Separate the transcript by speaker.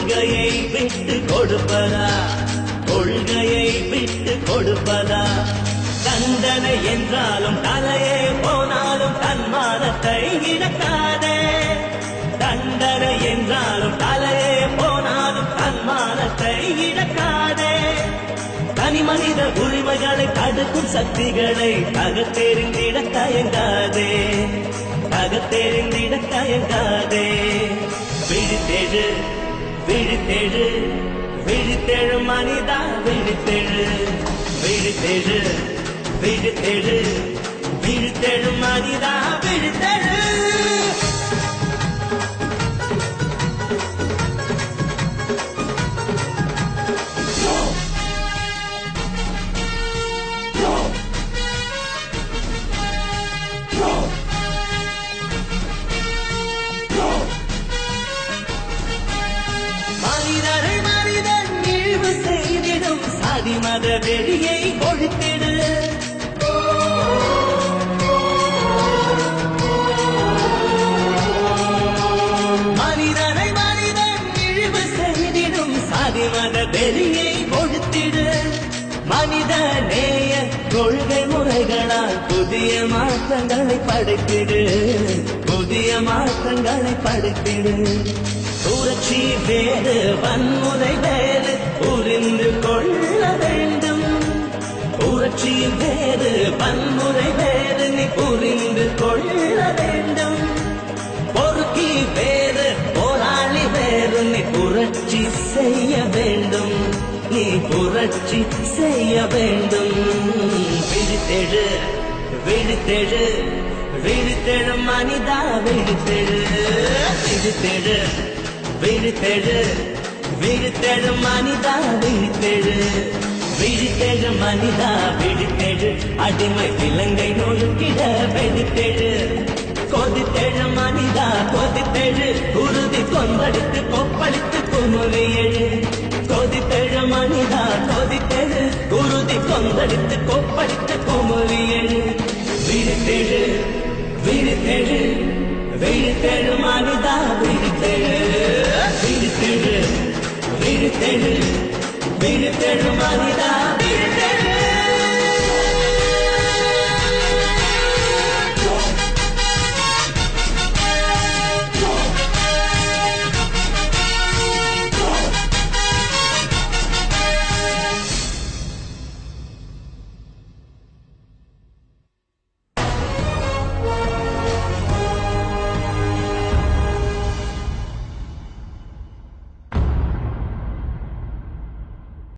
Speaker 1: கொள்கையை விட்டு கொடுப்பதா, கொள்கையை விட்டு கொடுப்பதா? தண்டனை என்றாலும் தலையே போனாலும் தன்மானத்தை இழக்காதே. தண்டனை என்றாலும் தலையே போனாலும் தன்மானத்தை இழக்காதே. தனி மனித உரிமைகளை தடுக்கும் சக்திகளை தகத்தெறிந்திட தயங்காதே, தகத்தெறிந்திட தயங்காதே. விழித்தெழு விழித்தெழு விழித்தெழு மனிதா, விழித்தெழு விழித்தெழு விழித்தெழு விழித்தெழு மனிதா, விழித்தெழு. மனிதரை மனிதன் இழிவு செய்திடும் சாதி மத வெறியை ஒழித்திடு. மனிதரை மனிதன் இழிவு செய்திடும் சாதி மத வெறியை ஒழித்திடு. மனித நேய கொள்கை முறைகளால் புதிய மாற்றங்களை படைத்திடு, புதிய மாற்றங்களை படைத்திடு. புரட்சி வேறு வன்முறை வேறு புரிந்து கொள்ள வேண்டும். புரட்சி வேறு வன்முறை வேறு நீ புரிந்து கொள்ள வேண்டும். பொறுக்கி வேறு போராளி வேறு நீ புரட்சி செய்ய வேண்டும், நீ புரட்சி செய்ய வேண்டும். விழித்தெழு விழித்தெழு விழித்தெழு மனிதா, விழித்தெழு விழித்தெழு விழித்தெழு விழித்தெழு மனிதா, விழித்தெழு விழித்தெழு மனிதா, விழித்தெழு. அடிமை விலங்கை நொறுக்கிட வெடித்தெழு. கொதித்தெழு மனிதா, கொதித்தெழு. குருதி கொந்தடித்து கொப்பளித்து குமுறி எழு. கொதித்தெழு மனிதா, கொதித்தெழு. குருதி கொந்தடித்து கொப்பளித்து குமுறி எழு. விழித்தெழு விழித்தெழு விழித்தெழு மனிதா, விழித்தெழு விழித்தெழு விழித்தெழு விழித்தெழு மனிதா.